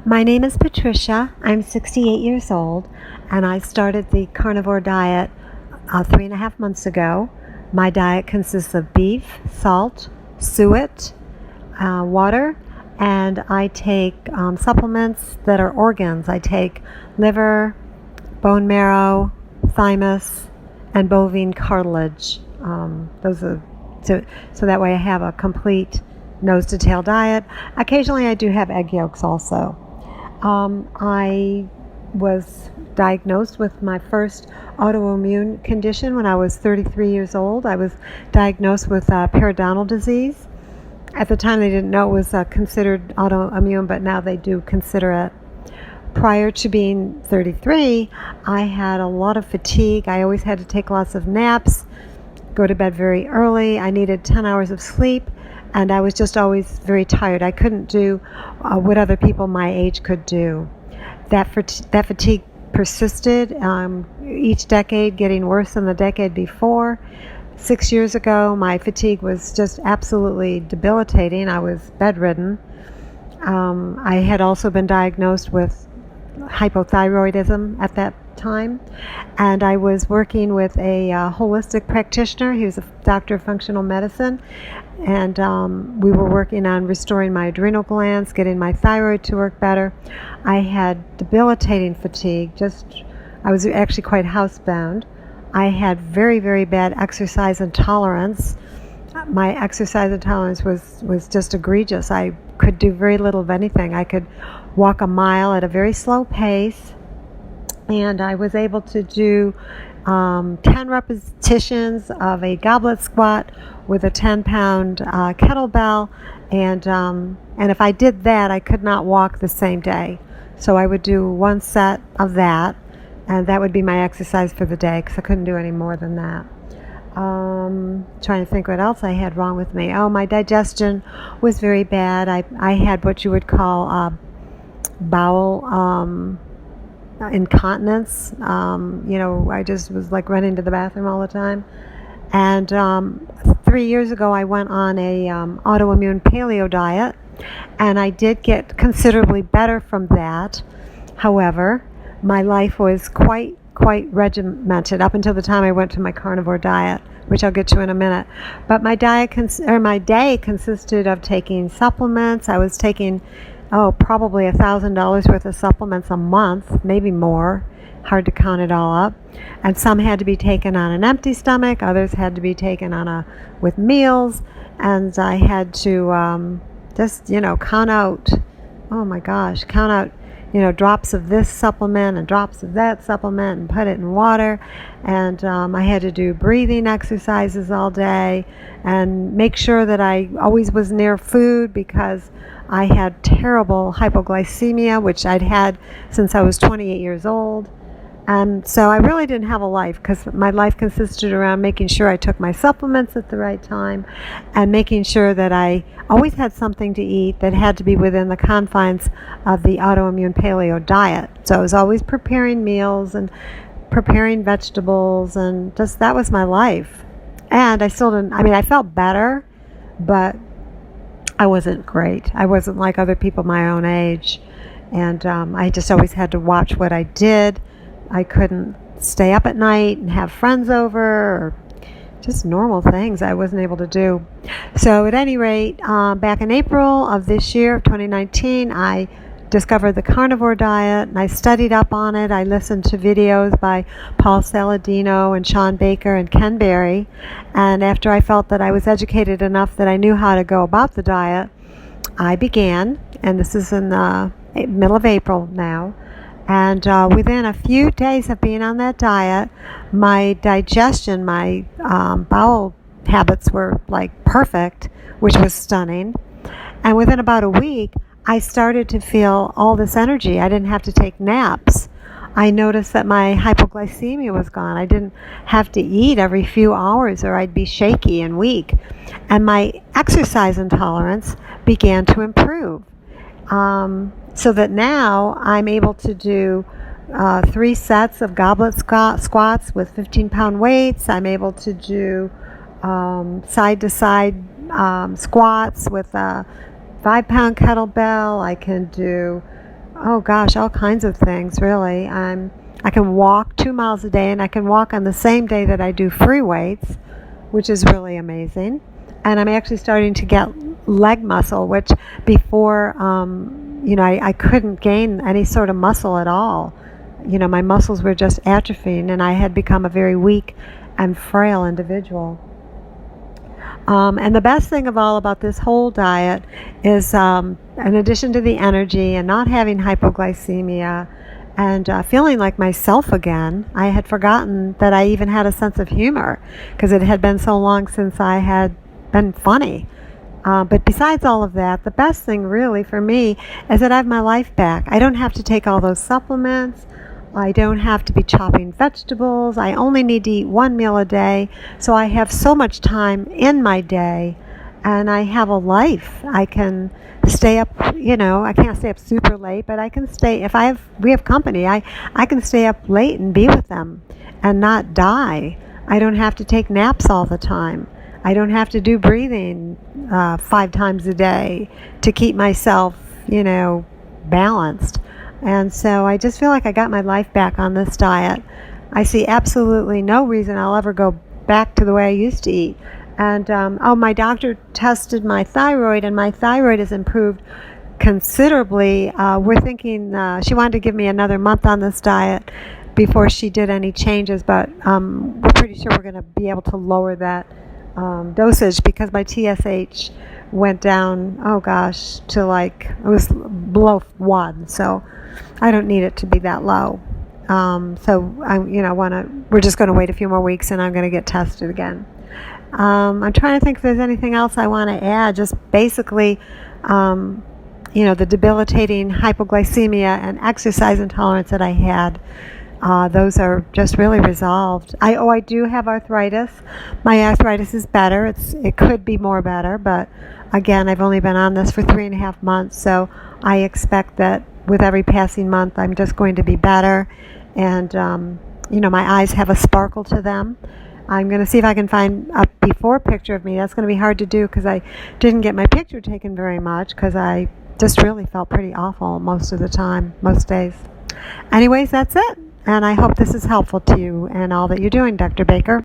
My name is Patricia. I'm 68 years old, and I started the carnivore diet 3.5 months ago. My diet consists of beef, salt, suet, water, and I take supplements that are organs. I take liver, bone marrow, thymus, and bovine cartilage. Those are so that way I have a complete nose to tail diet. Occasionally I do have egg yolks also. I was diagnosed with my first autoimmune condition when I was 33 years old. I was diagnosed with periodontal disease. At the time they didn't know it was considered autoimmune, but now they do consider it. Prior to being 33, I had a lot of fatigue. I always had to take lots of naps, go to bed very early. I needed 10 hours of sleep, and I was just always very tired. I couldn't do what other people my age could do. That fatigue persisted each decade, getting worse than the decade before. 6 years ago, my fatigue was just absolutely debilitating. I was bedridden. I had also been diagnosed with hypothyroidism at that time, and I was working with a holistic practitioner. He was a doctor of functional medicine, and we were working on restoring my adrenal glands, getting my thyroid to work better. I had debilitating fatigue. I was actually quite housebound. I had very, very bad exercise intolerance. My exercise intolerance was just egregious. I could do very little of anything. I could walk a mile at a very slow pace, and I was able to do 10 repetitions of a goblet squat with a 10-pound kettlebell, and if I did that, I could not walk the same day. So I would do one set of that, and that would be my exercise for the day because I couldn't do any more than that. Trying to think what else I had wrong with me. Oh, my digestion was very bad. I had what you would call bowel incontinence. I just was like running to the bathroom all the time. And 3 years ago, I went on a autoimmune paleo diet, and I did get considerably better from that. However, my life was quite regimented up until the time I went to my carnivore diet, which I'll get to in a minute. But my day consisted of taking supplements. I was taking probably $1,000 worth of supplements a month, maybe more. Hard to count it all up. And some had to be taken on an empty stomach. Others had to be taken with meals. And I had to count out. Oh my gosh, count out. Drops of this supplement and drops of that supplement and put it in water. And I had to do breathing exercises all day and make sure that I always was near food because I had terrible hypoglycemia, which I'd had since I was 28 years old. And so I really didn't have a life because my life consisted around making sure I took my supplements at the right time and making sure that I always had something to eat that had to be within the confines of the autoimmune paleo diet. So I was always preparing meals and preparing vegetables, and just that was my life. And I still didn't, I felt better, but I wasn't great. I wasn't like other people my own age. And I just always had to watch what I did. I couldn't stay up at night and have friends over, or just normal things I wasn't able to do. So at any rate, back in April of this year, of 2019, I discovered the carnivore diet, and I studied up on it. I listened to videos by Paul Saladino and Sean Baker and Ken Berry. And after I felt that I was educated enough that I knew how to go about the diet, I began, and this is in the middle of April now. And within a few days of being on that diet, my digestion, my bowel habits were like perfect, which was stunning. And within about a week, I started to feel all this energy. I didn't have to take naps. I noticed that my hypoglycemia was gone. I didn't have to eat every few hours or I'd be shaky and weak. And my exercise intolerance began to improve. So that now I'm able to do 3 sets of goblet squats with 15-pound weights. I'm able to do side-to-side squats with a 5-pound kettlebell. I can do oh gosh, all kinds of things, really. I can walk 2 miles a day, and I can walk on the same day that I do free weights, which is really amazing. And I'm actually starting to get leg muscle, which before, I couldn't gain any sort of muscle at all. My muscles were just atrophying, and I had become a very weak and frail individual. And the best thing of all about this whole diet is, in addition to the energy and not having hypoglycemia and feeling like myself again, I had forgotten that I even had a sense of humor because it had been so long since I had been funny. But besides all of that, the best thing really for me is that I have my life back. I don't have to take all those supplements. I don't have to be chopping vegetables. I only need to eat one meal a day. So I have so much time in my day, and I have a life. I can stay up, I can't stay up super late, but I can stay, we have company, I can stay up late and be with them and not die. I don't have to take naps all the time. I don't have to do breathing 5 times a day to keep myself, balanced. And so I just feel like I got my life back on this diet. I see absolutely no reason I'll ever go back to the way I used to eat. And, my doctor tested my thyroid, and my thyroid has improved considerably. We're thinking she wanted to give me another month on this diet before she did any changes, but we're pretty sure we're going to be able to lower that dosage because my TSH went down, to it was below 1. So I don't need it to be that low. We're just going to wait a few more weeks, and I'm going to get tested again. I'm trying to think if there's anything else I want to add. Just basically, the debilitating hypoglycemia and exercise intolerance that I had, those are just really resolved. I do have arthritis. My arthritis is better. It could be more better, but again, I've only been on this for 3.5 months, so I expect that with every passing month, I'm just going to be better. And, my eyes have a sparkle to them. I'm going to see if I can find a before picture of me. That's going to be hard to do because I didn't get my picture taken very much because I just really felt pretty awful most of the time, most days. Anyways, that's it. And I hope this is helpful to you and all that you're doing, Dr. Baker.